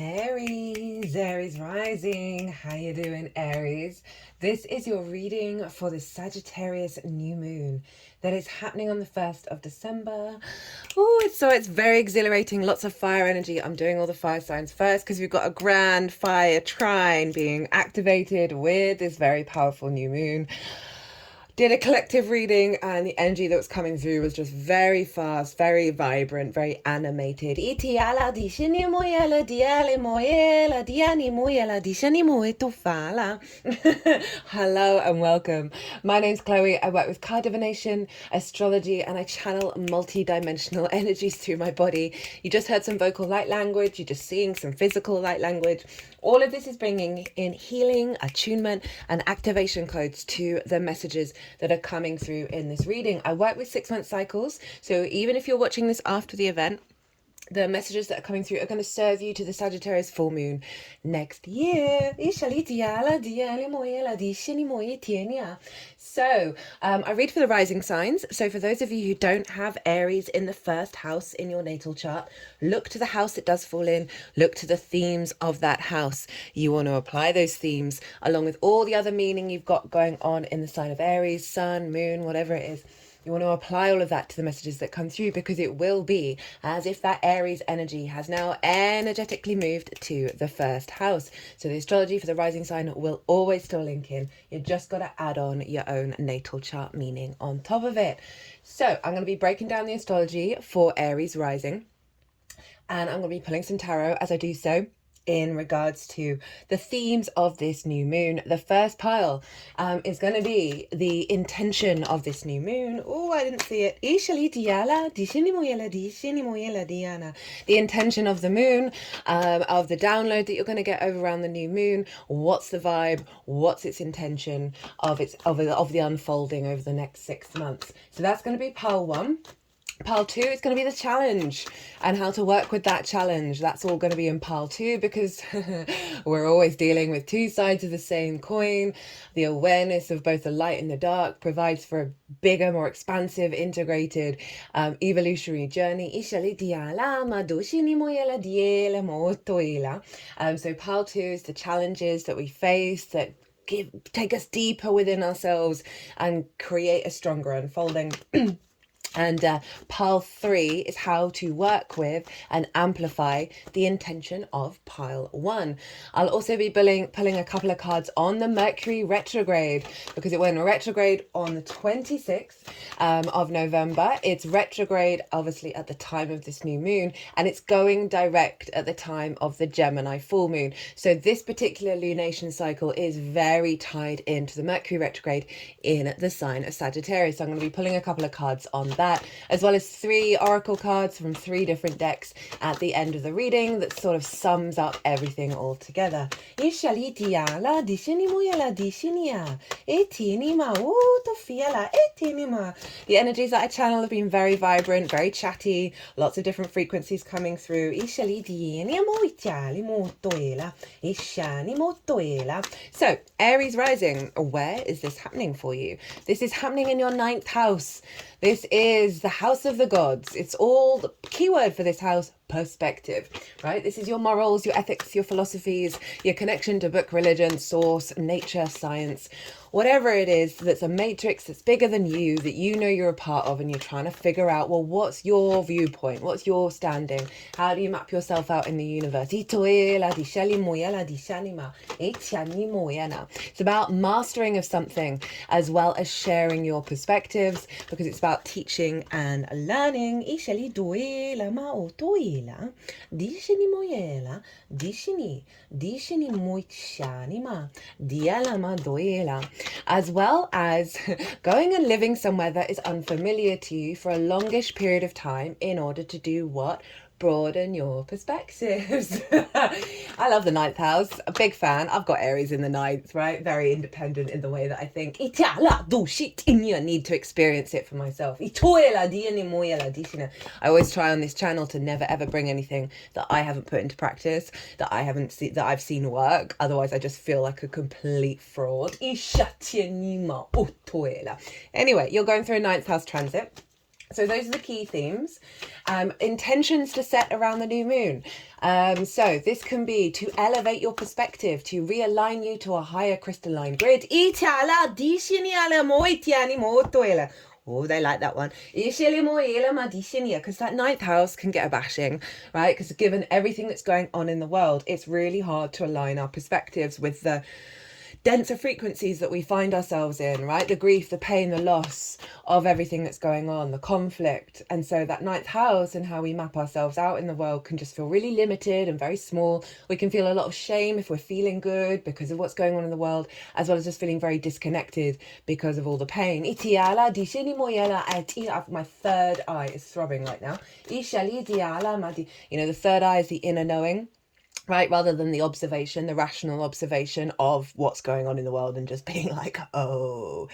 Aries rising. How you doing, Aries? This is your reading for the Sagittarius new moon that is happening on the 1st of December. Oh, it's very exhilarating. Lots of fire energy. I'm doing all the fire signs first because we've got a grand fire trine being activated with this very powerful new moon. Did a collective reading, and the energy that was coming through was just very fast, very vibrant, very animated. Hello and welcome. My name's Chloe. I work with card divination, astrology, and I channel multi-dimensional energies through my body. You just heard some vocal light language. You're just seeing some physical light language. All of this is bringing in healing, attunement, and activation codes to the messages that are coming through in this reading. I work with 6-month cycles, so even if you're watching this after the event, the messages that are coming through are going to serve you to the Sagittarius full moon next year. So I read for the rising signs. So for those of you who don't have Aries in the first house in your natal chart, look to the house it does fall in. Look to the themes of that house. You want to apply those themes along with all the other meaning you've got going on in the sign of Aries, sun, moon, whatever it is. You want to apply all of that to the messages that come through, because it will be as if that Aries energy has now energetically moved to the first house. So the astrology for the rising sign will always still link in. You just got to add on your own natal chart meaning on top of it. So I'm going to be breaking down the astrology for Aries rising, and I'm going to be pulling some tarot as I do so in regards to the themes of this new moon. The first pile is going to be the intention of this new moon. Oh, I didn't see it. The intention of the moon, of the download that you're going to get over around the new moon. What's the vibe? What's its intention of the unfolding over the next 6 months? So that's going to be pile 1. Pile 2 is going to be the challenge and how to work with that challenge. That's all going to be in pile 2, because we're always dealing with two sides of the same coin. The awareness of both the light and the dark provides for a bigger, more expansive, integrated, evolutionary journey. So pile 2 is the challenges that we face that take us deeper within ourselves and create a stronger unfolding. And pile 3 is how to work with and amplify the intention of pile 1. I'll also be pulling a couple of cards on the Mercury retrograde, because it went retrograde on the 26th of November. It's retrograde, obviously, at the time of this new moon, and it's going direct at the time of the Gemini full moon. So this particular lunation cycle is very tied into the Mercury retrograde in the sign of Sagittarius. So I'm going to be pulling a couple of cards on that, as well as 3 oracle cards from 3 different decks at the end of the reading that sort of sums up everything all together. The energies that I channel have been very vibrant, very chatty, lots of different frequencies coming through. So Aries rising, where is this happening for you? This is happening in your 9th house. This is the house of the gods. It's all the keyword for this house, perspective, right? This is your morals, your ethics, your philosophies, your connection to book, religion, source, nature, science, whatever it is that's a matrix that's bigger than you, that you know you're a part of, and you're trying to figure out, well, what's your viewpoint? What's your standing? How do you map yourself out in the universe? It's about mastering of something as well as sharing your perspectives, because it's about teaching and learning. As well as going and living somewhere that is unfamiliar to you for a longish period of time in order to do what? Broaden your perspectives. I love the 9th house. A big fan. I've got Aries in the 9th, right? Very independent in the way that I think. I need to experience it for myself. I always try on this channel to never ever bring anything that I haven't put into practice, that I've seen work. Otherwise I just feel like a complete fraud. Anyway, you're going through a 9th house transit. So those are the key themes. Intentions to set around the new moon. So this can be to elevate your perspective, to realign you to a higher crystalline grid. Oh, they like that one. Because that ninth house can get a bashing, right? Because given everything that's going on in the world, it's really hard to align our perspectives with the denser frequencies that we find ourselves in, right? The grief, the pain, the loss of everything that's going on, the conflict. And so that ninth house and how we map ourselves out in the world can just feel really limited and very small. We can feel a lot of shame if we're feeling good because of what's going on in the world, as well as just feeling very disconnected because of all the pain. My third eye is throbbing right now. You know, the third eye is the inner knowing, right? Rather than the observation, the rational observation of what's going on in the world and just being like, oh,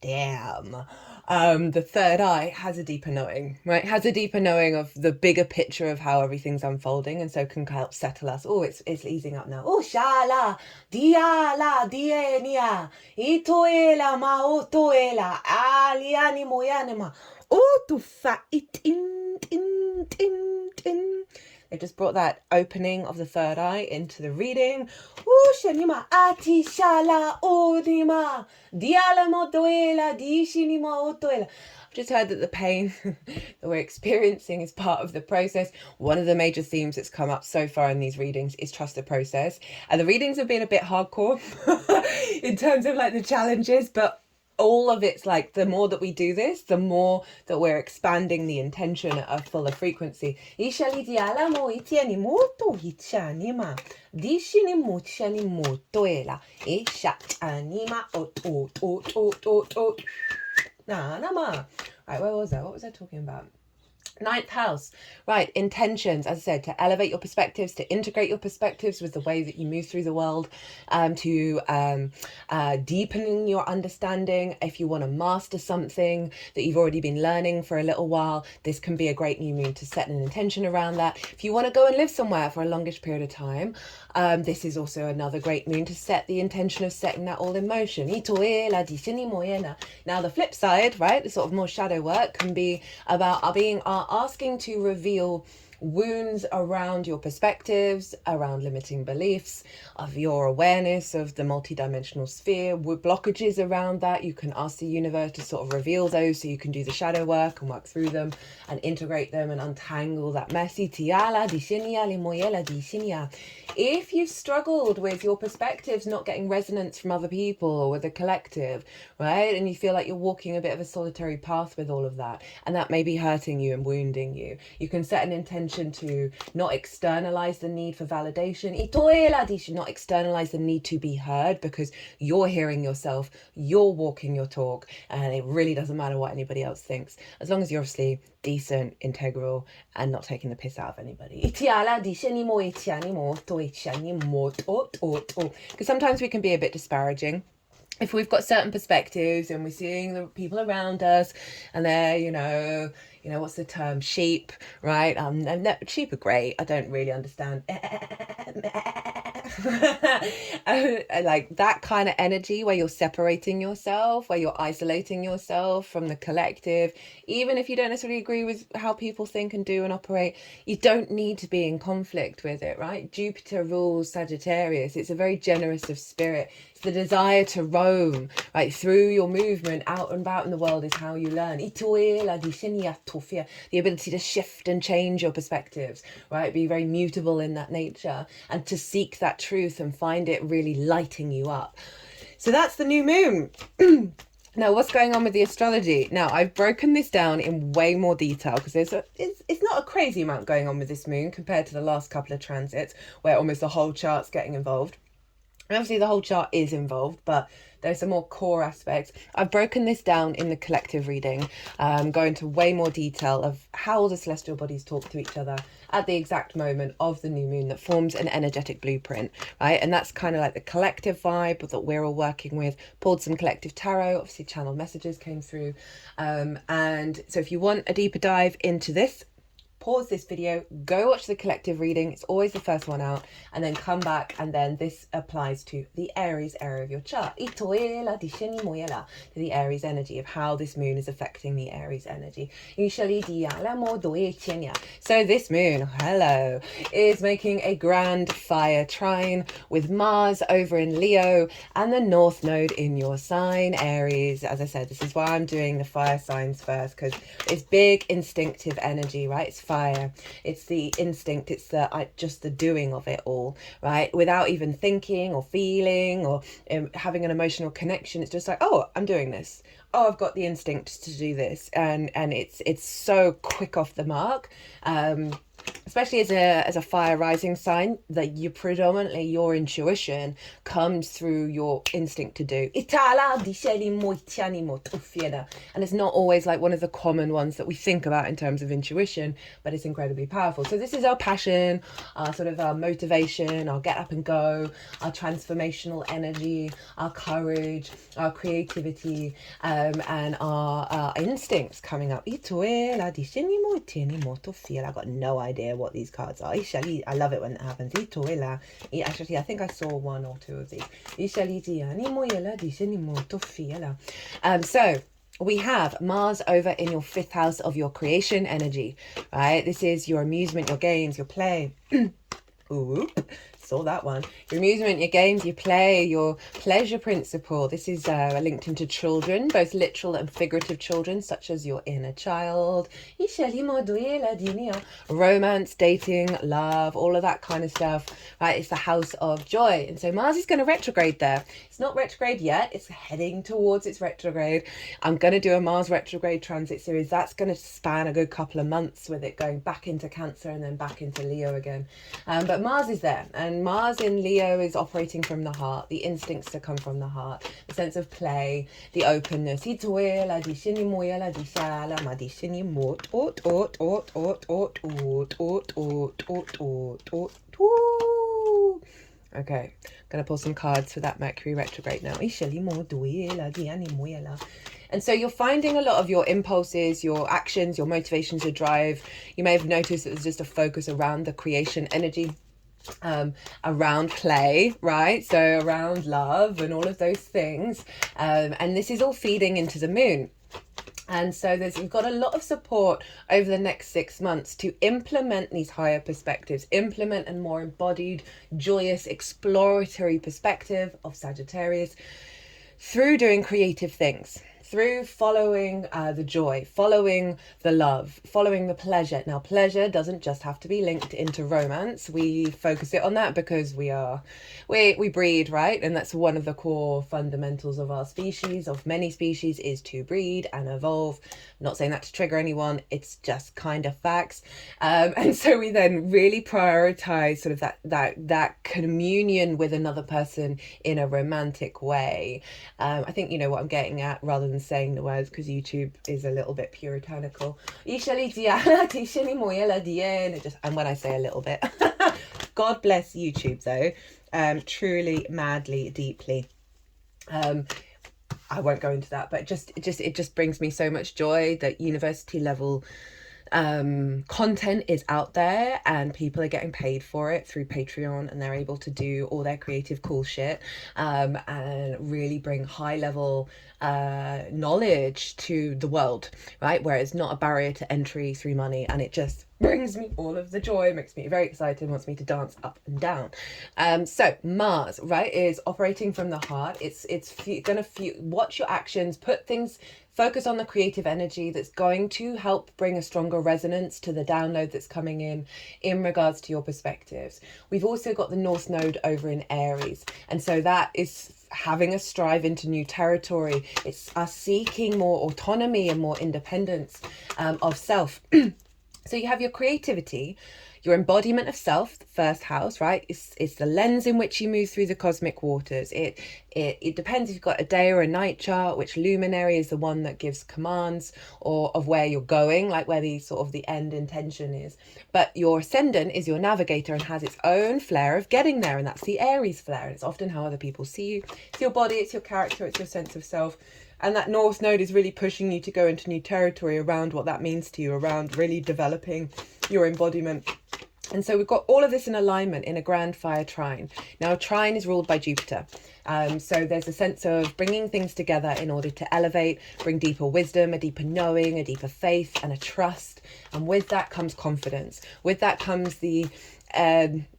damn. The third eye has a deeper knowing, right? Has a deeper knowing of the bigger picture of how everything's unfolding, and so can help settle us. Oh, it's easing up now. Oh, shala, diala, dienia, itoela, maotoela, aliani moyanema. Oh, tu fa it in. They just brought that opening of the third eye into the reading. I've just heard that the pain that we're experiencing is part of the process. One of the major themes that's come up so far in these readings is trust the process. And the readings have been a bit hardcore in terms of like the challenges, but all of it's like the more that we do this, the more that we're expanding the intention of fuller frequency. Right, where was I? What was I talking about? Ninth house, right? Intentions, as I said, to elevate your perspectives, to integrate your perspectives with the way that you move through the world, to deepening your understanding. If you want to master something that you've already been learning for a little while, this can be a great new moon to set an intention around that. If you want to go and live somewhere for a longish period of time, this is also another great moon to set the intention of setting that all in motion. Now the flip side, right, the sort of more shadow work can be about asking to reveal wounds around your perspectives, around limiting beliefs, of your awareness of the multidimensional sphere, with blockages around that. You can ask the universe to sort of reveal those so you can do the shadow work and work through them and integrate them and untangle that messy. If you've struggled with your perspectives not getting resonance from other people or with the collective, right, and you feel like you're walking a bit of a solitary path with all of that, and that may be hurting you and wounding you, you can set an intention to not externalize the need for validation, not externalize the need to be heard, because you're hearing yourself, you're walking your talk, and it really doesn't matter what anybody else thinks, as long as you're obviously decent, integral, and not taking the piss out of anybody. Because sometimes we can be a bit disparaging. If we've got certain perspectives and we're seeing the people around us and they're, you know, what's the term? Sheep, right? No, sheep are great. I don't really understand. Like that kind of energy where you're separating yourself, where you're isolating yourself from the collective, even if you don't necessarily agree with how people think and do and operate, you don't need to be in conflict with it, right? Jupiter rules Sagittarius. It's a very generous of spirit. It's the desire to roam, right? Through your movement out and about in the world is how you learn. The ability to shift and change your perspectives, right? Be very mutable in that nature and to seek that truth and find it really lighting you up. So that's the new moon. Now, what's going on with the astrology? Now, I've broken this down in way more detail because it's not a crazy amount going on with this moon compared to the last couple of transits where almost the whole chart's getting involved. And obviously, the whole chart is involved, but there's some more core aspects. I've broken this down in the collective reading, go into way more detail of how the celestial bodies talk to each other at the exact moment of the new moon that forms an energetic blueprint, right? And that's kind of like the collective vibe that we're all working with. Pulled some collective tarot, obviously channeled messages came through. And so if you want a deeper dive into this, pause this video, go watch the collective reading. It's always the first one out, and then come back, and then this applies to the Aries area of your chart. To the Aries energy of how this moon is affecting the Aries energy. So this moon, hello, is making a grand fire trine with Mars over in Leo and the North Node in your sign, Aries. As I said, this is why I'm doing the fire signs first, because it's big instinctive energy, right? It's fire, it's the instinct, it's the just the doing of it all, right? Without even thinking or feeling or having an emotional connection. It's just like, oh, I'm doing this. Oh, I've got the instinct to do this, and it's so quick off the mark. Especially as a fire rising sign, that you predominantly, your intuition comes through your instinct to do. And it's not always like one of the common ones that we think about in terms of intuition, but it's incredibly powerful. So this is our passion, our sort of our motivation, our get up and go, our transformational energy, our courage, our creativity, and our instincts coming up. I got no idea what these cards are. I love it when it happens. Actually, I think I saw one or two of these. So we have Mars over in your 5th house of your creation energy, right? This is your amusement, your games, your play. Ooh, saw that one. Your amusement, your games, your play, your pleasure principle. This is linked into children, both literal and figurative children, such as your inner child, romance, dating, love, all of that kind of stuff, right? It's the house of joy. And so Mars is going to retrograde there. It's not retrograde yet. It's heading towards its retrograde. I'm going to do a Mars retrograde transit series. That's going to span a good couple of months, with it going back into Cancer and then back into Leo again. But Mars is there, and Mars in Leo is operating from the heart, the instincts that come from the heart, the sense of play, the openness. Okay, gonna pull some cards for that Mercury retrograde now. And so you're finding a lot of your impulses, your actions, your motivations, your drive. You may have noticed that there's just a focus around the creation energy, around play, right? So around love and all of those things. And this is all feeding into the moon. And so you've got a lot of support over the next 6 months to implement these higher perspectives, implement a more embodied, joyous, exploratory perspective of Sagittarius through doing creative things, through following the joy, following the love, following the pleasure. Now, pleasure doesn't just have to be linked into romance. We focus it on that because we breed, right? And that's one of the core fundamentals of our species, of many species, is to breed and evolve. I'm not saying that to trigger anyone. It's just kind of facts. And so we then really prioritize sort of that communion with another person in a romantic way. I think you know what I'm getting at, rather than saying the words, because YouTube is a little bit puritanical. And when I say a little bit, God bless YouTube though, truly, madly, deeply. I won't go into that, but it just brings me so much joy that university level content is out there and people are getting paid for it through Patreon, and they're able to do all their creative cool shit and really bring high level knowledge to the world, right? Where it's not a barrier to entry through money, and it just brings me all of the joy, makes me very excited, wants me to dance up and down. So Mars, right, is operating from the heart. It's gonna watch your actions, focus on the creative energy that's going to help bring a stronger resonance to the download that's coming in regards to your perspectives. We've also got the North Node over in Aries, and so that is having a strive into new territory. It's us seeking more autonomy and more independence of self. So you have your creativity, your embodiment of self, the 1st house, right? It's the lens in which you move through the cosmic waters. It depends if you've got a day or a night chart, which luminary is the one that gives commands or of where you're going, like where the sort of the end intention is. But your ascendant is your navigator and has its own flair of getting there, and that's the Aries flair. And it's often how other people see you. It's your body, it's your character, it's your sense of self. And that North Node is really pushing you to go into new territory around what that means to you, around really developing your embodiment. And so we've got all of this in alignment in a grand fire trine. Now, a trine is ruled by Jupiter. So there's a sense of bringing things together in order to elevate, bring deeper wisdom, a deeper knowing, a deeper faith, and a trust. And with that comes confidence. With that comes the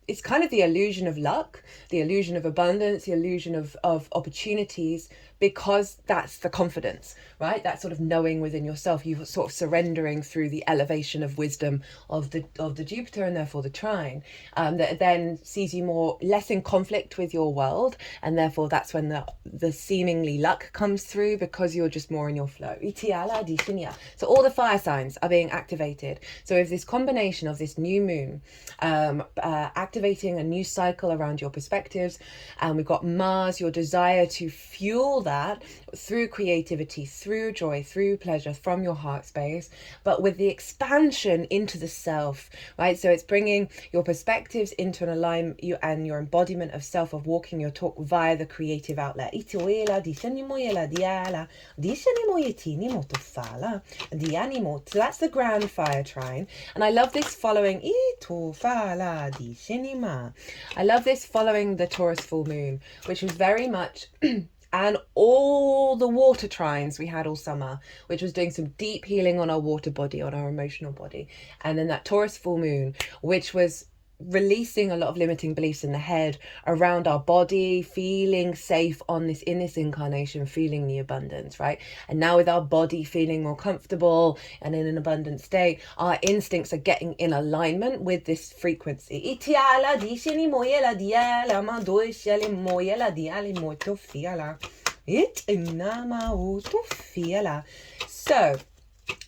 it's kind of the illusion of luck, the illusion of abundance, the illusion of opportunities, because that's the confidence, right? That sort of knowing within yourself, you sort of surrendering through the elevation of wisdom of the Jupiter, and therefore the trine, that then sees you less in conflict with your world, and therefore that's when the seemingly luck comes through, because you're just more in your flow. So all the fire signs are being activated. So if this combination of this new moon activating a new cycle around your perspectives, and we've got Mars, your desire to fuel that through creativity, through joy, through pleasure, from your heart space, but with the expansion into the self, right? So it's bringing your perspectives into an alignment, and your embodiment of self, of walking your talk via the creative outlet. So that's the grand fire trine. And I love this following I love this following the Taurus full moon, which was very much and all the water trines we had all summer, which was doing some deep healing on our water body, on our emotional body. And then that Taurus full moon, which was releasing a lot of limiting beliefs in the head around our body, feeling safe in this incarnation, feeling the abundance, right? And now with our body feeling more comfortable and in an abundant state, our instincts are getting in alignment with this frequency. So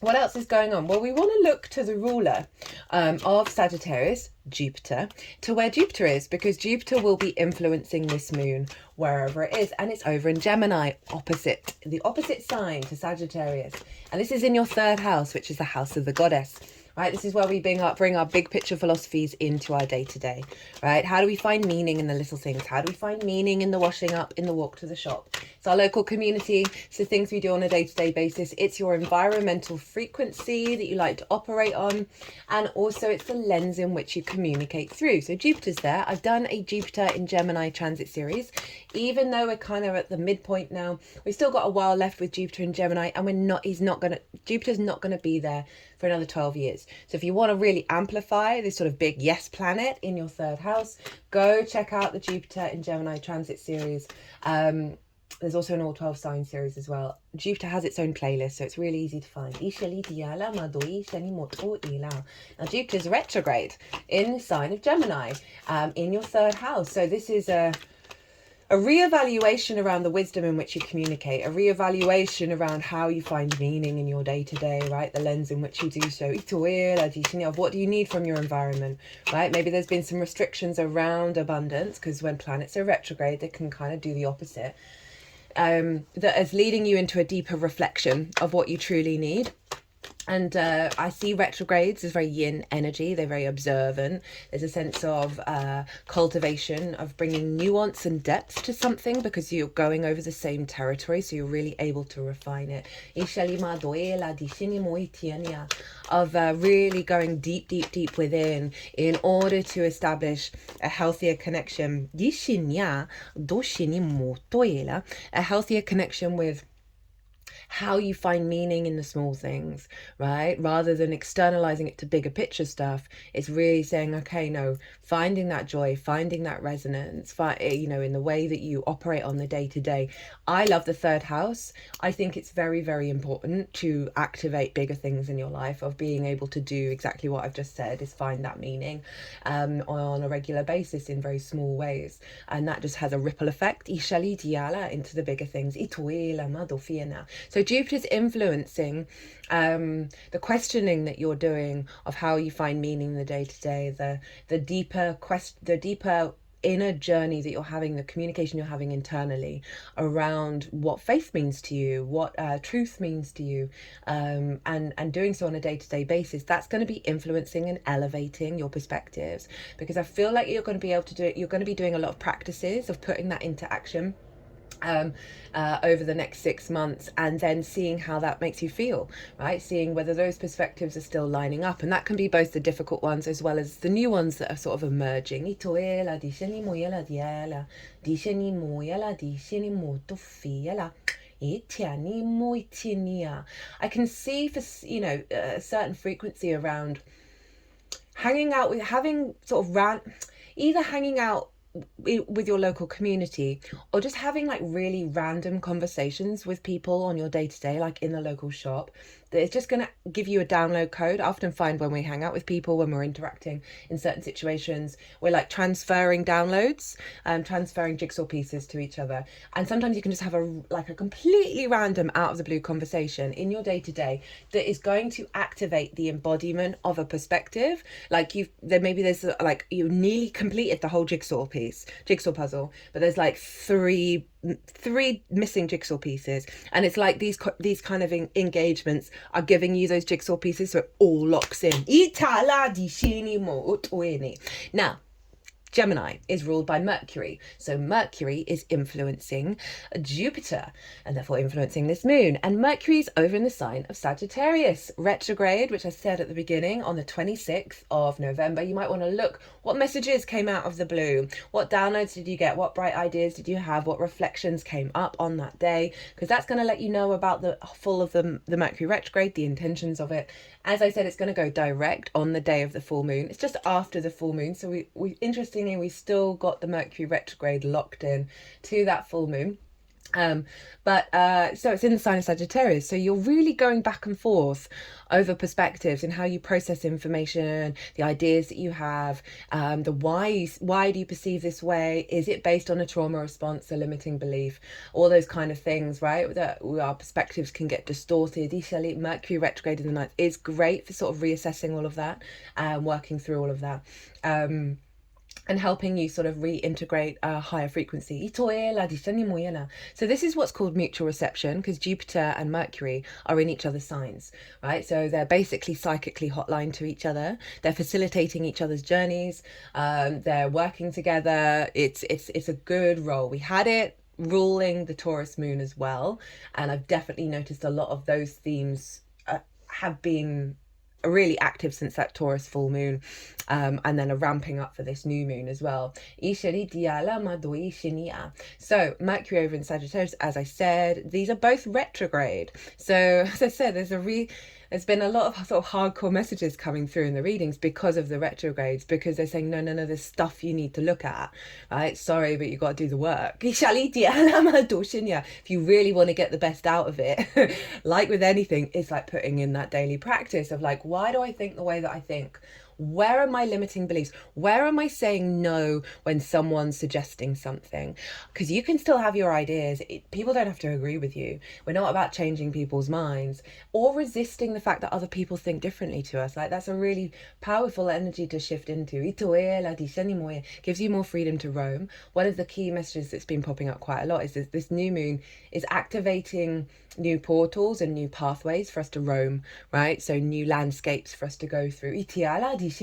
what else is going on? Well, we want to look to the ruler of Sagittarius, Jupiter, to where Jupiter is, because Jupiter will be influencing this moon wherever it is, and it's over in Gemini, the opposite sign to Sagittarius. And this is in your third house, which is the house of the goddess. Right, this is where we bring our big picture philosophies into our day-to-day, right? How do we find meaning in the little things? How do we find meaning in the washing up, in the walk to the shop? It's our local community, so things we do on a day-to-day basis. It's your environmental frequency that you like to operate on, and also it's the lens in which you communicate through. So Jupiter's there. I've done a Jupiter in Gemini transit series. Even though we're kind of at the midpoint now, we've still got a while left with Jupiter in Gemini, and Jupiter's not gonna be there for another 12 years. So if you want to really amplify this sort of big yes planet in your third house, go check out the Jupiter in Gemini transit series. There's also an all 12 sign series as well. Jupiter has its own playlist, so it's really easy to find. Now Jupiter's retrograde in the sign of Gemini, in your third house. So this is a reevaluation around the wisdom in which you communicate, a reevaluation around how you find meaning in your day-to-day, right? The lens in which you do so. Of what do you need from your environment, right? Maybe there's been some restrictions around abundance, because when planets are retrograde, they can kind of do the opposite. That is leading you into a deeper reflection of what you truly need. And I see retrogrades as very yin energy. They're very observant. There's a sense of cultivation, of bringing nuance and depth to something, because you're going over the same territory, so you're really able to refine it. Of really going deep within in order to establish a healthier connection. A healthier connection with how you find meaning in the small things, right? Rather than externalizing it to bigger picture stuff, it's really saying, okay, no, finding that joy, finding that resonance, in the way that you operate on the day-to-day. I love the third house. I think it's very, very important to activate bigger things in your life, of being able to do exactly what I've just said, is find that meaning on a regular basis in very small ways. And that just has a ripple effect into the bigger things. So Jupiter's influencing the questioning that you're doing of how you find meaning in the day-to-day, the deeper inner journey that you're having, the communication you're having internally around what faith means to you, what truth means to you, and doing so on a day-to-day basis. That's going to be influencing and elevating your perspectives, because I feel like you're going to be able to do it. You're going to be doing a lot of practices of putting that into action. over the next 6 months, and then seeing how that makes you feel, right? Seeing whether those perspectives are still lining up. And that can be both the difficult ones as well as the new ones that are sort of emerging. I can see, for a certain frequency around hanging out with, having sort of either hanging out with your local community, or just having like really random conversations with people on your day-to-day, like in the local shop, that is just going to give you a download code. I often find when we hang out with people, when we're interacting in certain situations, we're like transferring downloads, transferring jigsaw pieces to each other. And sometimes you can just have a completely random out of the blue conversation in your day-to-day that is going to activate the embodiment of a perspective. Like there's like you nearly completed the whole jigsaw puzzle, but there's like three missing jigsaw pieces, and it's like these kind of engagements are giving you those jigsaw pieces, so it all locks in. Now, Gemini is ruled by Mercury. So Mercury is influencing Jupiter and therefore influencing this moon. And Mercury's over in the sign of Sagittarius, retrograde, which I said at the beginning, on the 26th of November. You might want to look what messages came out of the blue. What downloads did you get? What bright ideas did you have? What reflections came up on that day? Because that's going to let you know about the full of the Mercury retrograde, the intentions of it. As I said, it's going to go direct on the day of the full moon. It's just after the full moon. So interestingly, we still got the Mercury retrograde locked in to that full moon. So it's in the sign of Sagittarius. So you're really going back and forth over perspectives and how you process information, the ideas that you have, the why do you perceive this way? Is it based on a trauma response, a limiting belief, all those kind of things, right? That our perspectives can get distorted. Mercury retrograde in the ninth is great for sort of reassessing all of that, working through all of that. And helping you sort of reintegrate a higher frequency. So this is what's called mutual reception, because Jupiter and Mercury are in each other's signs, right? So they're basically psychically hotline to each other. They're facilitating each other's journeys. They're working together. It's a good role. We had it ruling the Taurus moon as well, and I've definitely noticed a lot of those themes have been really active since that Taurus full moon, and then a ramping up for this new moon as well. So Mercury over in Sagittarius, as I said, these are both retrograde. So as I said, there's been a lot of sort of hardcore messages coming through in the readings because of the retrogrades, because they're saying, no, there's stuff you need to look at, right? Sorry, but you got to do the work. If you really want to get the best out of it, like with anything, it's like putting in that daily practice of like, why do I think the way that I think? Where are my limiting beliefs? Where am I saying no when someone's suggesting something? Because you can still have your ideas. People don't have to agree with you. We're not about changing people's minds or resisting the fact that other people think differently to us. Like, that's a really powerful energy to shift into. Gives you more freedom to roam. One of the key messages that's been popping up quite a lot is that this new moon is activating new portals and new pathways for us to roam, right? So new landscapes for us to go through. So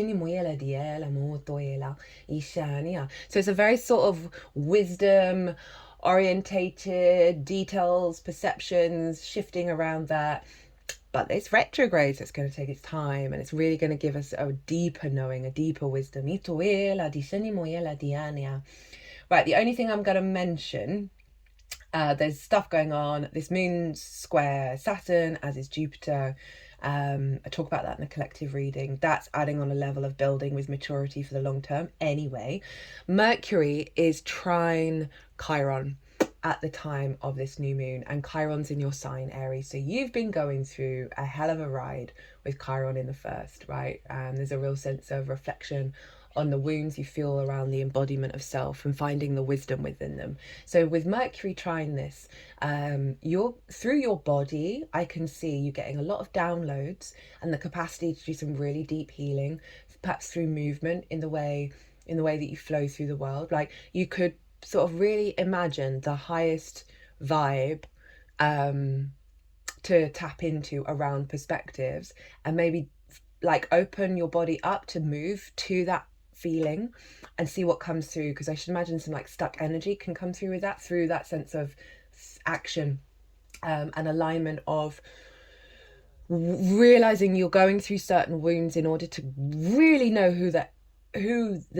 it's a very sort of wisdom orientated, details, perceptions, shifting around that. But it's retrograde, so it's going to take its time, and it's really going to give us a deeper knowing, a deeper wisdom. Right, the only thing I'm going to mention, there's stuff going on. This moon's square Saturn, as is Jupiter. I talk about that in the collective reading. That's adding on a level of building with maturity for the long term. Anyway, Mercury is trine Chiron at the time of this new moon, and Chiron's in your sign, Aries. So you've been going through a hell of a ride with Chiron in the first, right? There's a real sense of reflection on the wounds you feel around the embodiment of self and finding the wisdom within them. So with Mercury trying this, through your body, I can see you getting a lot of downloads and the capacity to do some really deep healing, perhaps through movement in the way that you flow through the world. Like, you could sort of really imagine the highest vibe to tap into around perspectives, and maybe like open your body up to move to that feeling and see what comes through, because I should imagine some like stuck energy can come through with that, through that sense of action and alignment of realizing you're going through certain wounds in order to really know who the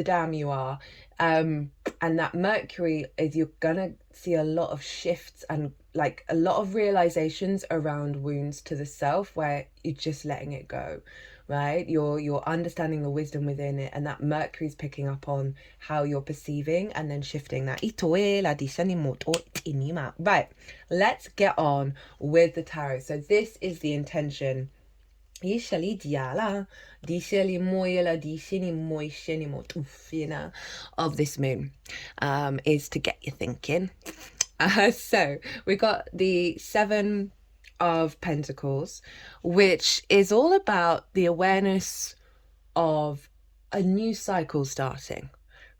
damn you are. And that Mercury is, you're gonna see a lot of shifts and like a lot of realizations around wounds to the self, where you're just letting it go, right? You're understanding the wisdom within it, and that Mercury's picking up on how you're perceiving and then shifting that. Right, let's get on with the tarot. So this is the intention of this moon, is to get you thinking. So we got the 7 of Pentacles, which is all about the awareness of a new cycle starting,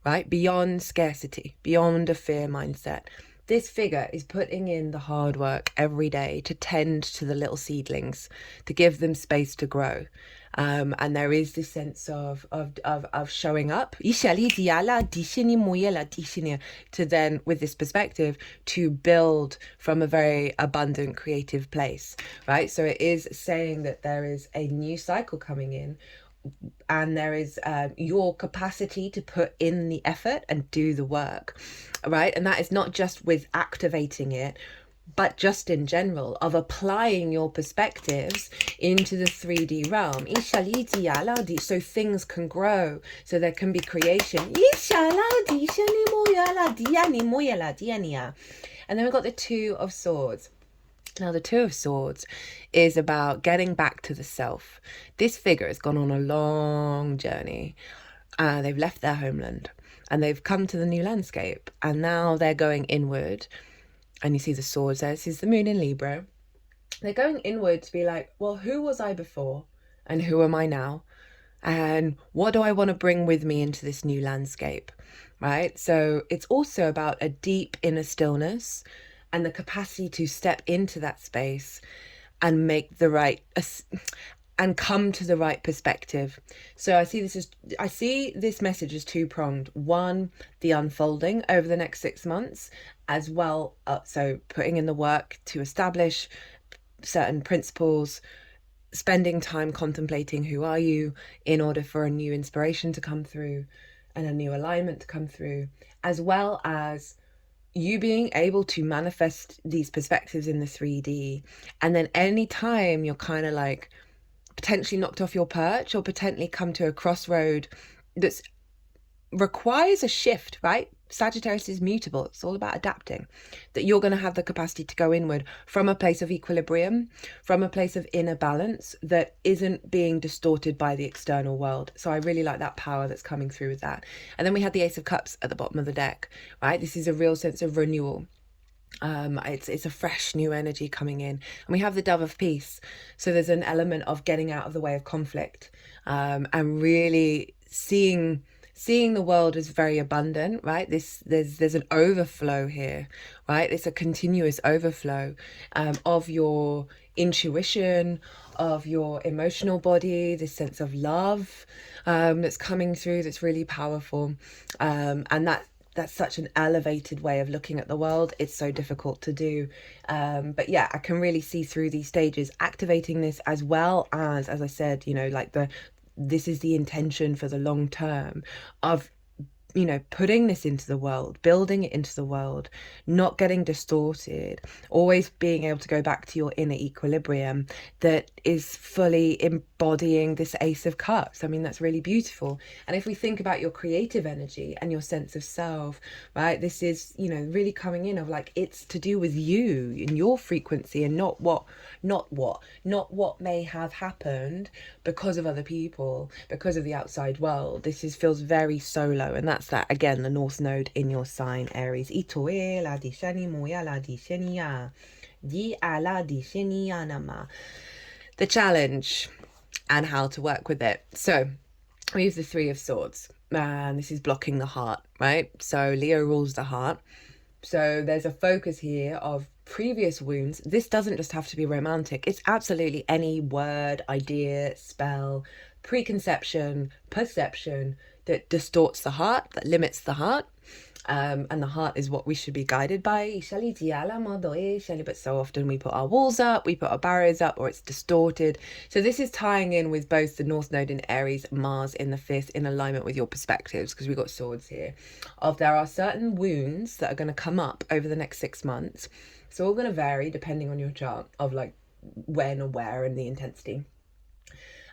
right? Beyond scarcity, beyond a fear mindset. This figure is putting in the hard work every day to tend to the little seedlings, to give them space to grow. And there is this sense of showing up to then, with this perspective, to build from a very abundant creative place, right? So it is saying that there is a new cycle coming in, and there is your capacity to put in the effort and do the work, right? And that is not just with activating it, but just in general, of applying your perspectives into the 3D realm. So things can grow, so there can be creation. And then we've got the 2 of Swords. Now, the 2 of Swords is about getting back to the self. This figure has gone on a long journey. They've left their homeland and they've come to the new landscape, and now they're going inward. And you see the swords there. This is the moon in Libra. They're going inward to be like, well, who was I before? And who am I now? And what do I want to bring with me into this new landscape, right? So it's also about a deep inner stillness and the capacity to step into that space and make the right and come to the right perspective. So I see this message as 2-pronged. One, the unfolding over the next 6 months, as well. So putting in the work to establish certain principles, spending time contemplating who are you in order for a new inspiration to come through and a new alignment to come through, as well as you being able to manifest these perspectives in the 3D. And then anytime you're kind of like potentially knocked off your perch or potentially come to a crossroad that requires a shift, right? Sagittarius is mutable. It's all about adapting. That you're going to have the capacity to go inward from a place of equilibrium, from a place of inner balance that isn't being distorted by the external world. So I really like that power that's coming through with that. And then we had the Ace of Cups at the bottom of the deck, right? This is a real sense of renewal. It's a fresh new energy coming in, and we have the Dove of Peace. So there's an element of getting out of the way of conflict, and really seeing the world as very abundant, right? There's an overflow here, right? It's a continuous overflow of your intuition, of your emotional body, this sense of love that's coming through, that's really powerful, and that's such an elevated way of looking at the world. It's so difficult to do. But yeah, I can really see through these stages, activating this, as well as I said, like this is the intention for the long term of, putting this into the world, building it into the world, not getting distorted, always being able to go back to your inner equilibrium that is fully embodying this Ace of Cups. I mean, that's really beautiful. And if we think about your creative energy and your sense of self, right, this is, really coming in of like, it's to do with you and your frequency, and not what may have happened because of other people, because of the outside world. This feels very solo, and that's that again, the North Node in your sign, Aries. The challenge and how to work with it. So we use the 3 of Swords, and this is blocking the heart, right? So Leo rules the heart. So there's a focus here of previous wounds. This doesn't just have to be romantic. It's absolutely any word, idea, spell, preconception, perception that distorts the heart, that limits the heart. And the heart is what we should be guided by. But so often we put our walls up, we put our barriers up, or it's distorted. So this is tying in with both the North Node in Aries, Mars in the 5th, in alignment with your perspectives, because we've got swords here. There are certain wounds that are going to come up over the next 6 months. It's all going to vary depending on your chart of like when or where and the intensity.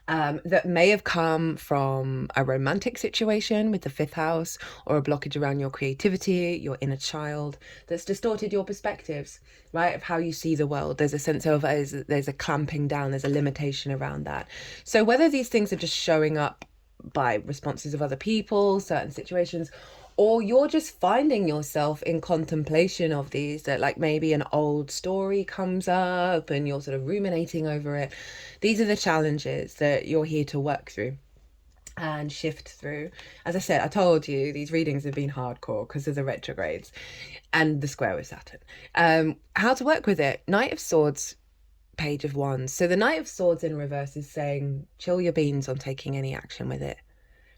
That may have come from a romantic situation with the 5th house, or a blockage around your creativity, your inner child, that's distorted your perspectives, right, of how you see the world. There's a sense of, there's a clamping down, there's a limitation around that. So whether these things are just showing up by responses of other people, certain situations, or you're just finding yourself in contemplation of these, that like maybe an old story comes up and you're sort of ruminating over it. These are the challenges that you're here to work through and shift through. As I said, I told you these readings have been hardcore because of the retrogrades and the square with Saturn. How to work with it. Knight of Swords, Page of Wands. So the Knight of Swords in reverse is saying chill your beans on taking any action with it.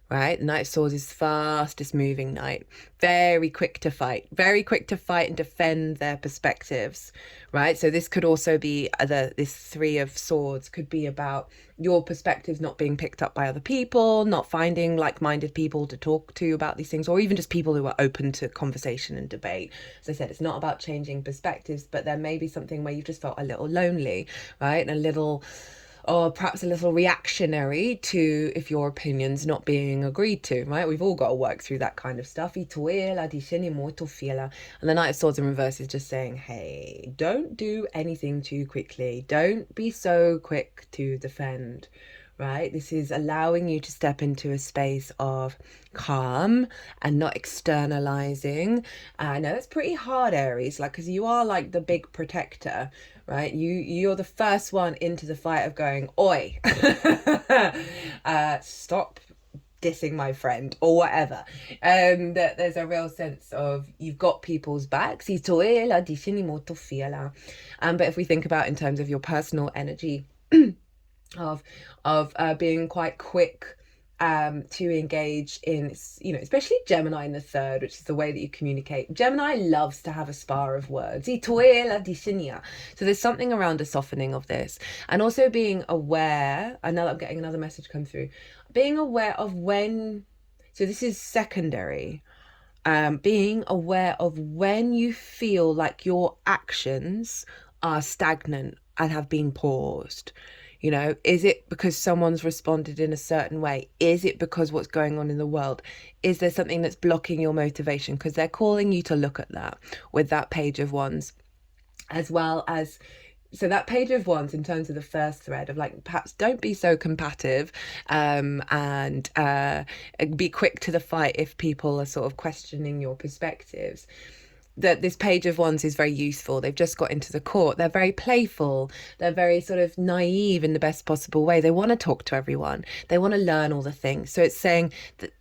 Right, the Knight of Swords is fastest moving knight, very quick to fight and defend their perspectives, right? So this could also be this 3 of Swords could be about your perspectives not being picked up by other people, not finding like-minded people to talk to about these things, or even just people who are open to conversation and debate. As I said, it's not about changing perspectives, but there may be something where you've just felt a little lonely, right? And a little, or perhaps a little reactionary to if your opinion's not being agreed to, right? We've all got to work through that kind of stuff. And the Knight of Swords in reverse is just saying, hey, don't do anything too quickly. Don't be so quick to defend, right? This is allowing you to step into a space of calm and not externalizing. I know that's pretty hard, Aries, like, because you are like the big protector, right? You're the first one into the fight of going, oi, stop dissing my friend or whatever. That there's a real sense of you've got people's backs. But if we think about in terms of your personal energy, of being quite quick to engage in, you know, especially Gemini in the 3rd, which is the way that you communicate. Gemini loves to have a spar of words. So there's something around a softening of this, and also being aware. I know that I'm getting another message come through. Being aware of when, so this is secondary, being aware of when you feel like your actions are stagnant and have been paused. You know, is it because someone's responded in a certain way? Is it because what's going on in the world? Is there something that's blocking your motivation? Because they're calling you to look at that with that Page of Wands, as well as, so that Page of Wands in terms of the first thread of like, perhaps don't be so combative, and be quick to the fight if people are sort of questioning your perspectives. That this Page of Wands is very useful. They've just got into the court. They're very playful. They're very sort of naive in the best possible way. They want to talk to everyone. They want to learn all the things. So it's saying that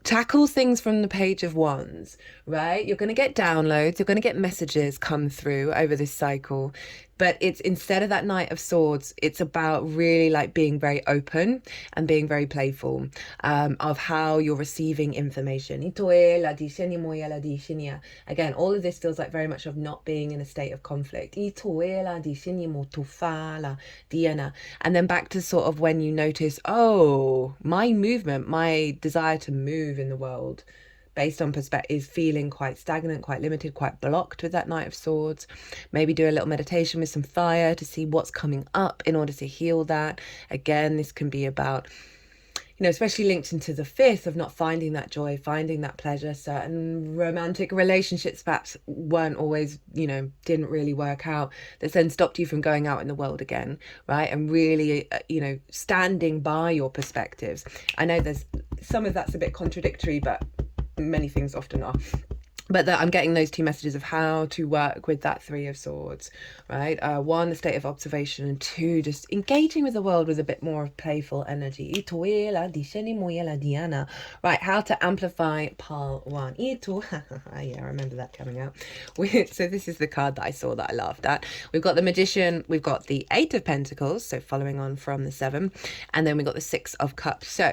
tackles things from the Page of Wands, right? You're going to get downloads. You're going to get messages come through over this cycle. But it's, instead of that Knight of Swords, it's about really like being very open and being very playful, of how you're receiving information. Again, all of this feels like very much of not being in a state of conflict. And then back to sort of when you notice, oh, my movement, my desire to move in the world based on perspective is feeling quite stagnant, quite limited, quite blocked with that Knight of Swords. Maybe do a little meditation with some fire to see what's coming up in order to heal that. Again, this can be about, you know, especially linked into the 5th of not finding that joy, finding that pleasure. Certain romantic relationships perhaps weren't always, you know, didn't really work out. That then stopped you from going out in the world again, right? And really, you know, standing by your perspectives. I know there's some of that's a bit contradictory, but many things often are. but I'm getting those two messages of how to work with that Three of Swords, right? One, the state of observation, and two, just engaging with the world with a bit more of playful energy. Right, how to amplify Pile 1. Yeah, I remember that coming out. So this is the card that I saw that I laughed at. We've got the Magician, we've got the Eight of Pentacles, so following on from the 7, and then we've got the Six of Cups. So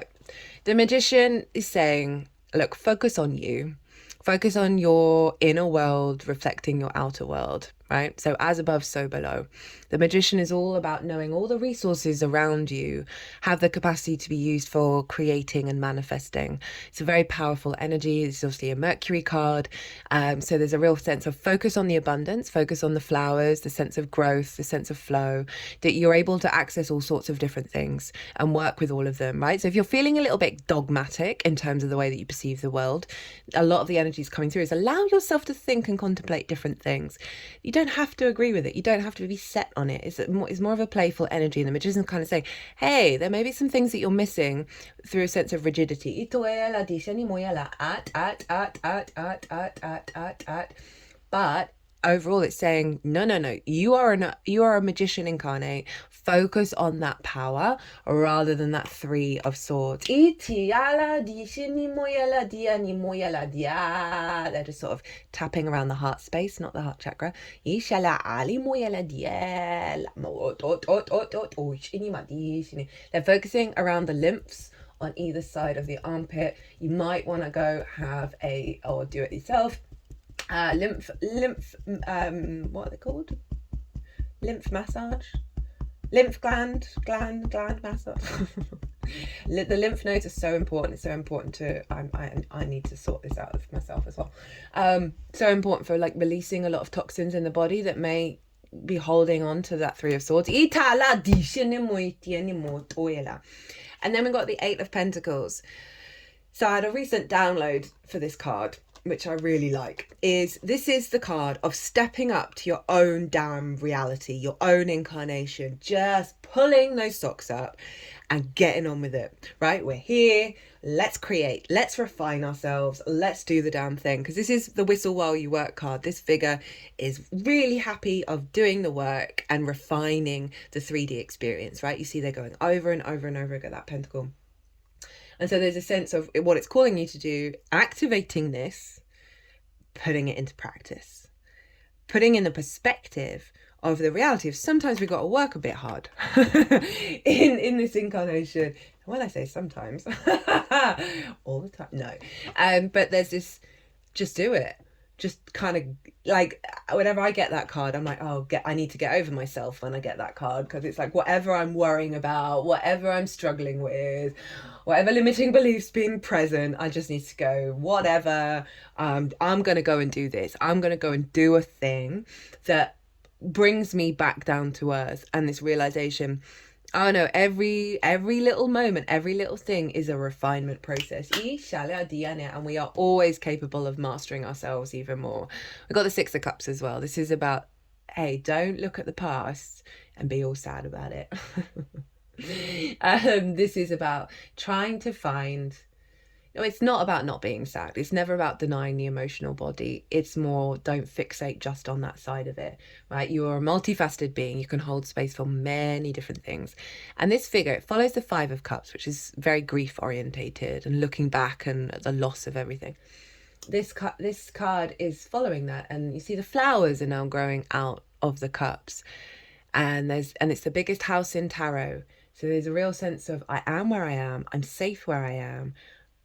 the Magician is saying, look, focus on you. Focus on your inner world reflecting your outer world, right? So as above, so below. The Magician is all about knowing all the resources around you have the capacity to be used for creating and manifesting. It's a very powerful energy. It's obviously a Mercury card. So there's a real sense of focus on the abundance, focus on the flowers, the sense of growth, the sense of flow, that you're able to access all sorts of different things and work with all of them, right? So if you're feeling a little bit dogmatic in terms of the way that you perceive the world, a lot of the energies coming through is allow yourself to think and contemplate different things. You don't have to agree with it. You don't have to be set on it. It's more of a playful energy. And the Magician kind of saying, hey, there may be some things that you're missing through a sense of rigidity. But overall, it's saying, no, you are a magician incarnate. Focus on that power rather than that Three of Swords. They're just sort of tapping around the heart space, not the heart chakra. They're focusing around the lymphs on either side of the armpit. You might want to go have or do it yourself. Lymph, what are they called? Lymph massage? Lymph gland massage. The lymph nodes are so important. It's so important I need to sort this out for myself as well. So important for like releasing a lot of toxins in the body that may be holding on to that Three of Swords. And then we've got the Eight of Pentacles. So I had a recent download for this card, which I really like. This is the card of stepping up to your own damn reality, your own incarnation, just pulling those socks up and getting on with it, right? We're here, let's create, let's refine ourselves, let's do the damn thing. Because this is the whistle while you work card. This figure is really happy of doing the work and refining the 3D experience, right? You see they're going over and over and over again, that pentacle. And so there's a sense of what it's calling you to do, activating this, putting it into practice, putting in the perspective of the reality of sometimes we've got to work a bit hard in this incarnation. When I say sometimes, all the time, no. But there's this, just do it. Just kind of like whenever I get that card, I'm like, I need to get over myself when I get that card, because it's like whatever I'm worrying about, whatever I'm struggling with, whatever limiting beliefs being present, I just need to go, whatever, I'm going to go and do this. I'm going to go and do a thing that brings me back down to earth. And this realization, oh no, every little moment, every little thing is a refinement process. And we are always capable of mastering ourselves even more. We've got the Six of Cups as well. This is about, hey, don't look at the past and be all sad about it. This is about trying to find, no, it's not about not being sad. It's never about denying the emotional body. It's more, don't fixate just on that side of it, right? You are a multifaceted being. You can hold space for many different things. And this figure, it follows the Five of Cups, which is very grief orientated and looking back and the loss of everything. This card is following that. And you see the flowers are now growing out of the cups. And it's the biggest house in tarot. So there's a real sense of, I am where I am. I'm safe where I am.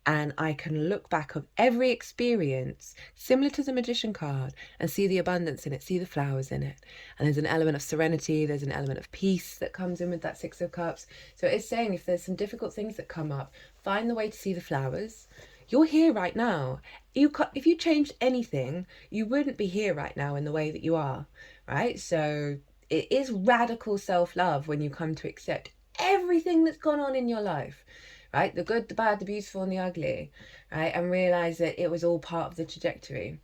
And I can look back on every experience, similar to the Magician card, and see the abundance in it, see the flowers in it. And there's an element of serenity, there's an element of peace that comes in with that Six of Cups. So it's saying if there's some difficult things that come up, find the way to see the flowers. You're here right now. If you changed anything, you wouldn't be here right now in the way that you are, right? So it is radical self-love when you come to accept everything that's gone on in your life. Right, the good, the bad, the beautiful and the ugly, right, and realise that it was all part of the trajectory.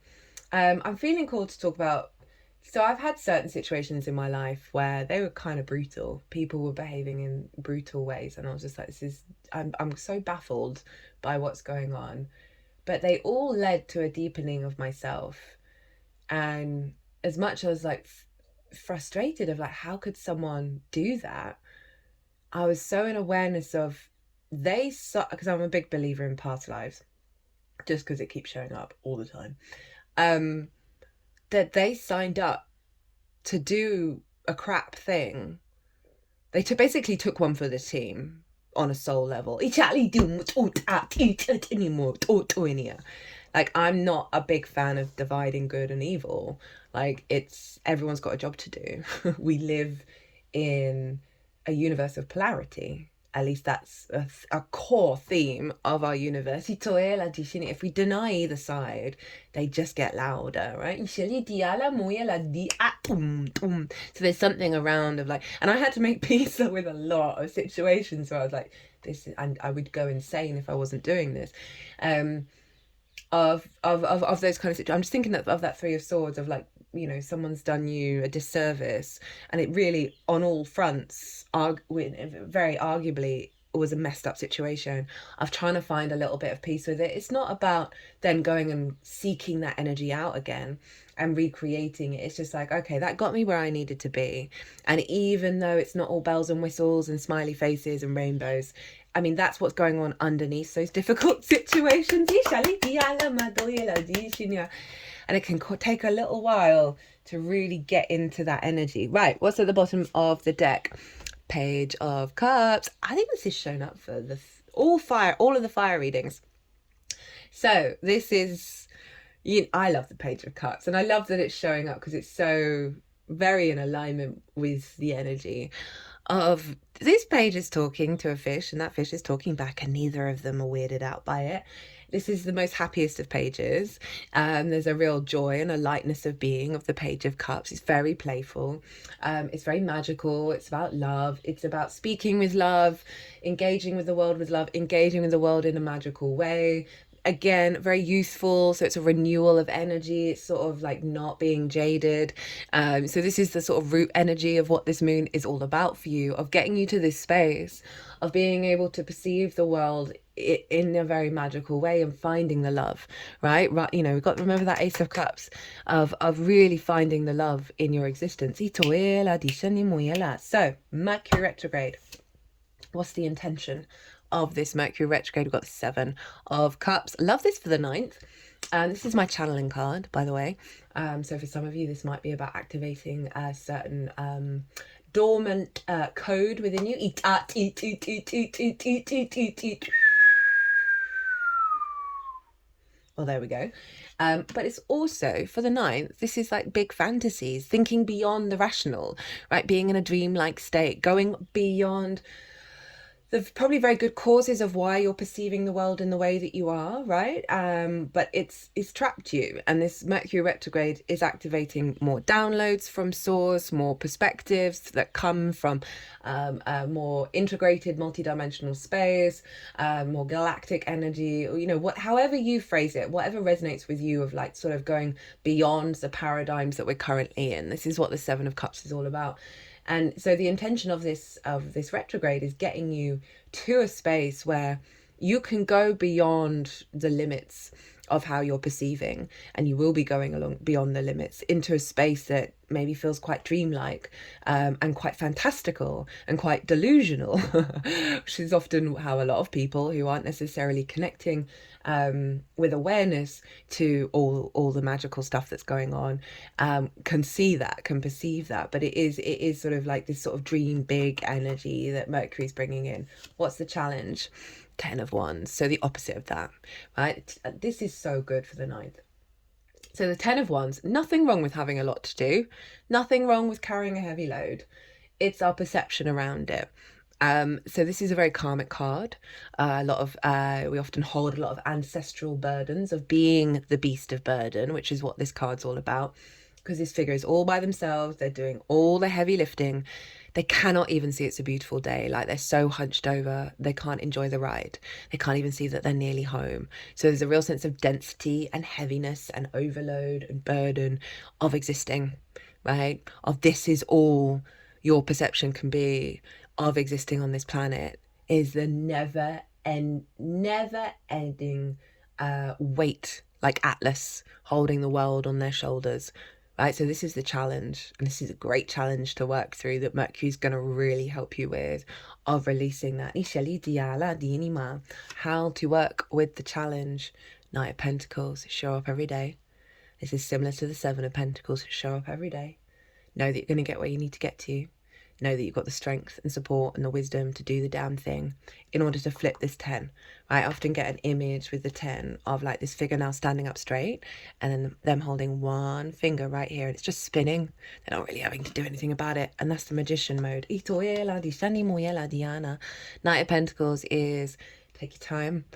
I'm feeling called to talk about, so I've had certain situations in my life where they were kind of brutal. People were behaving in brutal ways, and I was just like, I'm so baffled by what's going on. but they all led to a deepening of myself. And as much as like frustrated of like, how could someone do that, I was so in awareness of they suck, because I'm a big believer in past lives, just because it keeps showing up all the time, that they signed up to do a crap thing. They basically took one for the team on a soul level. Like, I'm not a big fan of dividing good and evil. Like, everyone's got a job to do. We live in a universe of polarity. At least that's a core theme of our universe. If we deny either side, they just get louder, right? So there's something around of like, and I had to make peace with a lot of situations where I was like, and I would go insane if I wasn't doing this. Of those kind of situations. I'm just thinking of that Three of Swords, of like, you know, someone's done you a disservice, and it really, on all fronts, very arguably, was a messed up situation, of trying to find a little bit of peace with it. It's not about then going and seeking that energy out again and recreating it. It's just like, okay, that got me where I needed to be. And even though it's not all bells and whistles and smiley faces and rainbows, I mean, that's what's going on underneath those difficult situations. And it can take a little while to really get into that energy. Right, what's at the bottom of the deck? Page of Cups. I think this is shown up for all of the fire readings. So this is, I love the Page of Cups, and I love that it's showing up because it's so very in alignment with the energy of this page is talking to a fish, and that fish is talking back, and neither of them are weirded out by it. This is the most happiest of pages. There's a real joy and a lightness of being of the Page of Cups. It's very playful. It's very magical. It's about love. It's about speaking with love, engaging with the world with love, engaging with the world in a magical way. Again, very youthful, so it's a renewal of energy. It's sort of like not being jaded. So this is the sort of root energy of what this moon is all about for you, of getting you to this space of being able to perceive the world in a very magical way and finding the love, right? You know, we've got to remember that Ace of Cups of really finding the love in your existence. So, Mercury retrograde. What's the intention of this Mercury retrograde? We've got the Seven of Cups. Love this for the 9th. This is my channeling card, by the way. So for some of you, this might be about activating a certain dormant code within you. Well, there we go. But it's also, for the 9th, this is like big fantasies, thinking beyond the rational, right? Being in a dreamlike state, going beyond the probably very good causes of why you're perceiving the world in the way that you are, right? But it's trapped you, and this Mercury retrograde is activating more downloads from source, more perspectives that come from a more integrated multidimensional space, more galactic energy, or, you know, however you phrase it, whatever resonates with you, of like sort of going beyond the paradigms that we're currently in. This is what the Seven of Cups is all about. And so the intention of this retrograde is getting you to a space where you can go beyond the limits of how you're perceiving, and you will be going along beyond the limits into a space that maybe feels quite dreamlike, and quite fantastical and quite delusional, which is often how a lot of people who aren't necessarily connecting with awareness to all the magical stuff that's going on can perceive that. But it is sort of like this sort of dream big energy that Mercury's bringing in. What's the challenge? 10 of Wands, so the opposite of that, right? This is so good for the 9th. So the 10 of Wands, nothing wrong with having a lot to do, nothing wrong with carrying a heavy load. It's our perception around it. So this is a very karmic card. We often hold a lot of ancestral burdens of being the beast of burden, which is what this card's all about, because this figure is all by themselves. They're doing all the heavy lifting. They cannot even see it's a beautiful day. Like, they're so hunched over, they can't enjoy the ride. They can't even see that they're nearly home. So there's a real sense of density and heaviness and overload and burden of existing, right? Of this is all your perception can be of existing on this planet, is the never ending weight, like Atlas holding the world on their shoulders. Right, so this is the challenge, and this is a great challenge to work through that Mercury's going to really help you with, of releasing that. How to work with the challenge. Knight of Pentacles, show up every day. This is similar to the Seven of Pentacles, show up every day. Know that you're going to get where you need to get to. Know that you've got the strength and support and the wisdom to do the damn thing in order to flip this 10. I often get an image with the 10 of like this figure now standing up straight and then them holding one finger right here and it's just spinning. They're not really having to do anything about it. And that's the magician mode. Knight of Pentacles is take your time.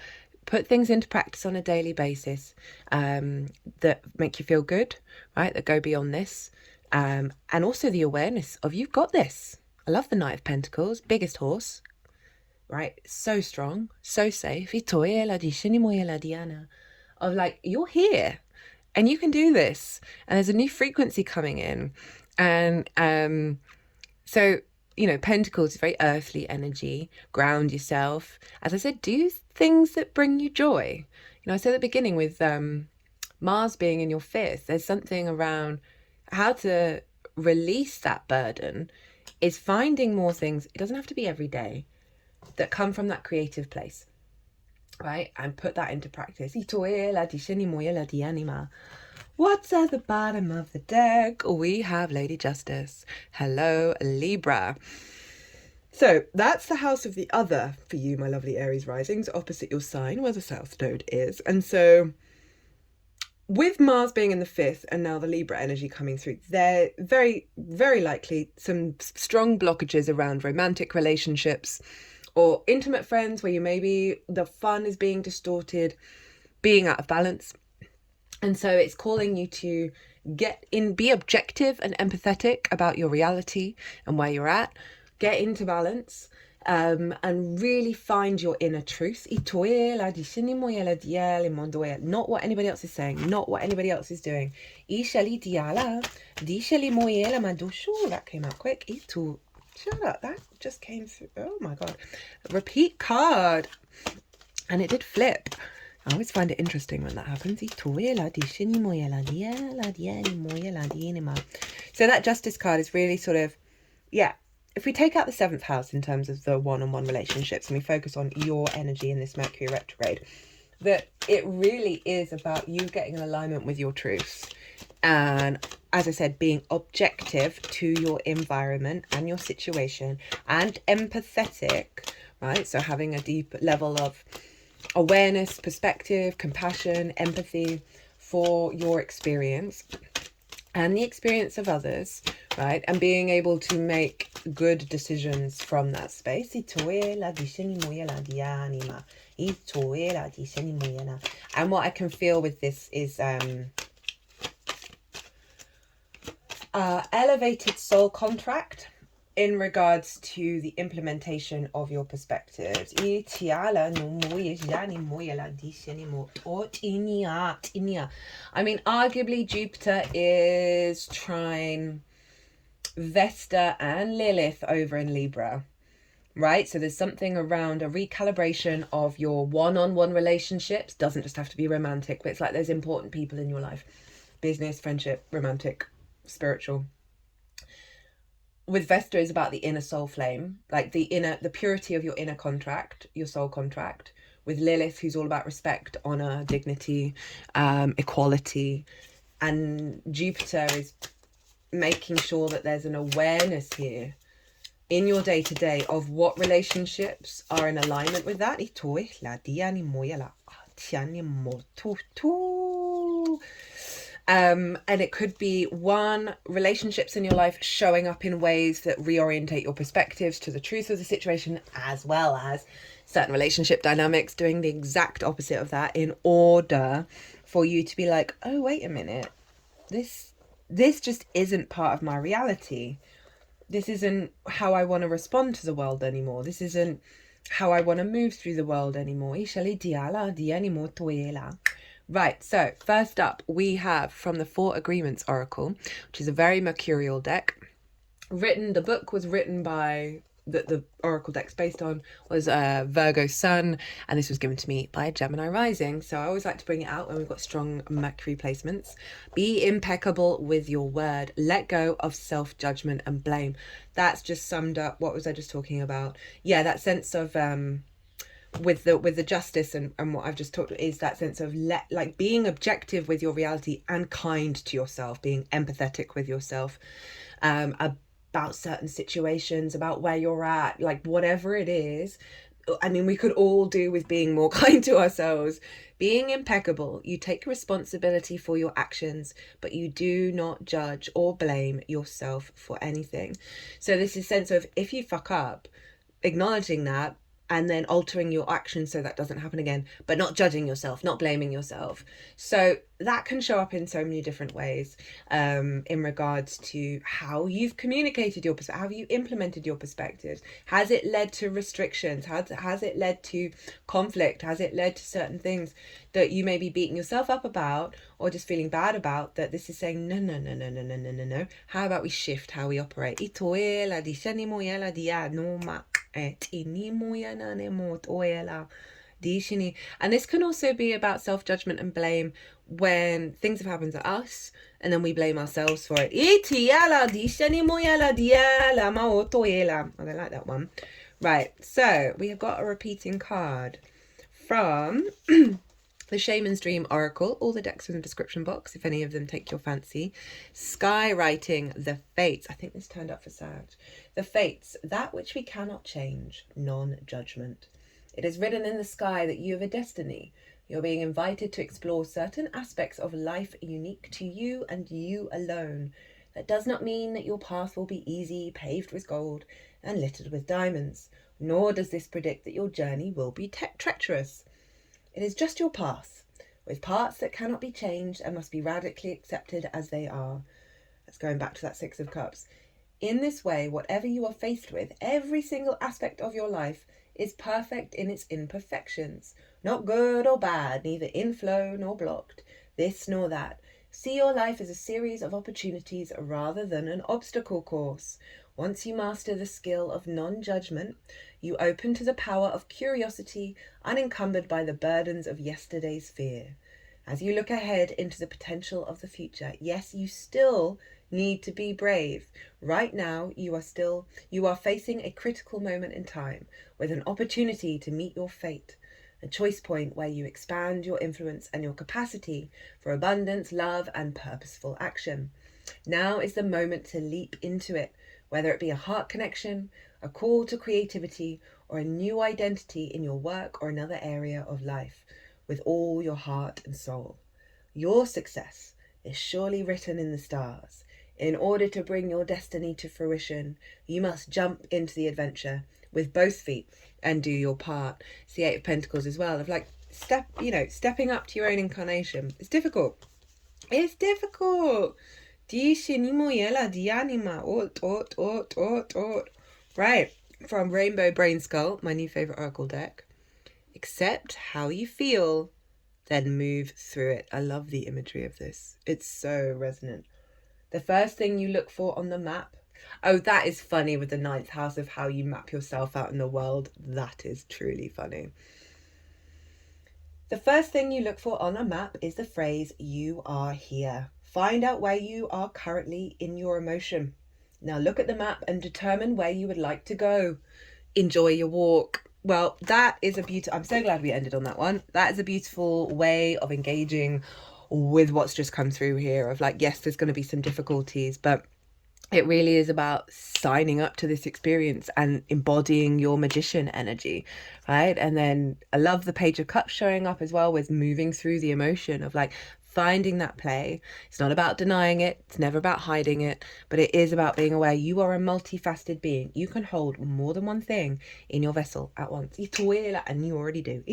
Put things into practice on a daily basis that make you feel good, right? That go beyond this. And also the awareness of you've got this. I love the Knight of Pentacles, biggest horse, right? So strong, so safe. Of like, you're here and you can do this. And there's a new frequency coming in. And so, you know, Pentacles is very earthly energy. Ground yourself. As I said, do things that bring you joy. You know, I said at the beginning with Mars being in your 5th, there's something around how to release that burden is finding more things. It doesn't have to be every day that come from that creative place, right? And put that into practice. What's at the bottom of the deck? We have Lady Justice. Hello, Libra. So that's the house of the other for you, my lovely Aries risings, opposite your sign where the South Node is. And so with Mars being in the 5th and now the Libra energy coming through, there very, very likely some strong blockages around romantic relationships or intimate friends where you maybe the fun is being distorted, being out of balance. And so it's calling you to be objective and empathetic about your reality and where you're at, get into balance. And really find your inner truth. Not what anybody else is saying, not what anybody else is doing. That came out quick. Shut up, that just came through. Oh my god. Repeat card. And it did flip. I always find it interesting when that happens. So that Justice card is really sort of, yeah. If we take out the 7th house in terms of the one-on-one relationships and we focus on your energy in this Mercury retrograde, that it really is about you getting in alignment with your truths. And as I said, being objective to your environment and your situation and empathetic, right? So having a deep level of awareness, perspective, compassion, empathy for your experience and the experience of others, right? And being able to make good decisions from that space. And what I can feel with this is elevated soul contract in regards to the implementation of your perspectives. I mean, arguably Jupiter is trine Vesta and Lilith over in Libra, right? So there's something around a recalibration of your one-on-one relationships. Doesn't just have to be romantic, but it's like there's important people in your life. Business, friendship, romantic, spiritual. With Vesta is about the inner soul flame, like the purity of your inner contract, your soul contract. With Lilith, who's all about respect, honor, dignity, equality. And Jupiter is making sure that there's an awareness here in your day-to-day of what relationships are in alignment with that. And it could be relationships in your life showing up in ways that reorientate your perspectives to the truth of the situation, as well as certain relationship dynamics doing the exact opposite of that in order for you to be like, oh, wait a minute, this just isn't part of my reality. This isn't how I want to respond to the world anymore. This isn't how I want to move through the world anymore. Right, so first up we have from the Four Agreements Oracle, which is a very mercurial deck. The book was written by that the oracle deck's based on was Virgo Sun, and this was given to me by Gemini Rising. So I always like to bring it out when we've got strong Mercury placements. Be impeccable with your word. Let go of self-judgment and blame. That's just summed up, what was I just talking about? Yeah, that sense of with the justice and what I've just talked, is that sense of like being objective with your reality and kind to yourself, being empathetic with yourself, about certain situations, about where you're at, like whatever it is. I mean, we could all do with being more kind to ourselves, being impeccable. You take responsibility for your actions, but you do not judge or blame yourself for anything. So this is a sense of, if you fuck up, acknowledging that, and then altering your actions so that doesn't happen again, but not judging yourself, not blaming yourself. So that can show up in so many different ways, in regards to how you've communicated your perspective, how you implemented your perspectives. Has it led to restrictions? Has it led to conflict? Has it led to certain things that you may be beating yourself up about, or just feeling bad about, that this is saying, no, no, no, no, no, no, no, no, no. How about we shift how we operate? And this can also be about self-judgment and blame when things have happened to us and then we blame ourselves for it. I don't like that one. Right, so we have got a repeating card from the Shaman's Dream Oracle. All the decks are in the description box if any of them take your fancy. Skywriting the Fates. I think this turned up for Sag. The Fates, that which we cannot change, non-judgment. It is written in the sky that you have a destiny. You're being invited to explore certain aspects of life unique to you and you alone. That does not mean that your path will be easy, paved with gold, and littered with diamonds. Nor does this predict that your journey will be treacherous. It is just your path, with parts that cannot be changed and must be radically accepted as they are. That's going back to that Six of Cups. In this way, whatever you are faced with, every single aspect of your life is perfect in its imperfections. Not good or bad, neither inflow nor blocked, this nor that. See your life as a series of opportunities rather than an obstacle course. Once you master the skill of non-judgment, you open to the power of curiosity, unencumbered by the burdens of yesterday's fear. As you look ahead into the potential of the future, yes, you still need to be brave. Right now, you are facing a critical moment in time with an opportunity to meet your fate, a choice point where you expand your influence and your capacity for abundance, love, and purposeful action. Now is the moment to leap into it, whether it be a heart connection, a call to creativity, or a new identity in your work or another area of life, with all your heart and soul. Your success is surely written in the stars. In order to bring your destiny to fruition, you must jump into the adventure with both feet and do your part. It's the Eight of Pentacles as well, of like stepping up to your own incarnation. It's difficult. It's difficult. Right, from Rainbow Brainskull, my new favourite oracle deck. Accept how you feel, then move through it. I love the imagery of this. It's so resonant. The first thing you look for on the map. Oh, that is funny with the 9th house of how you map yourself out in the world. That is truly funny. The first thing you look for on a map is the phrase, you are here. Find out where you are currently in your emotion. Now look at the map and determine where you would like to go. Enjoy your walk. Well, that is a beautiful... I'm so glad we ended on that one. That is a beautiful way of engaging with what's just come through here. Of like, yes, there's going to be some difficulties, but it really is about signing up to this experience and embodying your magician energy, right? And then I love the Page of Cups showing up as well, with moving through the emotion of like finding that play. It's not about denying it. It's never about hiding it, but it is about being aware you are a multifaceted being. You can hold more than one thing in your vessel at once. And you already do.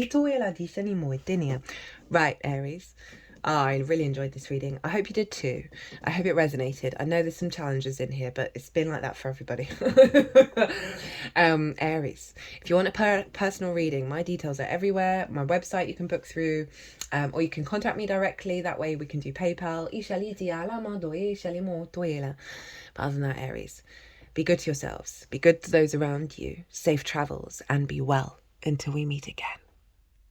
Right, Aries. I really enjoyed this reading. I hope you did too. I hope it resonated. I know there's some challenges in here, but it's been like that for everybody. Aries, if you want a personal reading, my details are everywhere. My website you can book through, or you can contact me directly. That way we can do PayPal. But other than that, Aries, Be good to yourselves. Be good to those around you. Safe travels and be well until we meet again.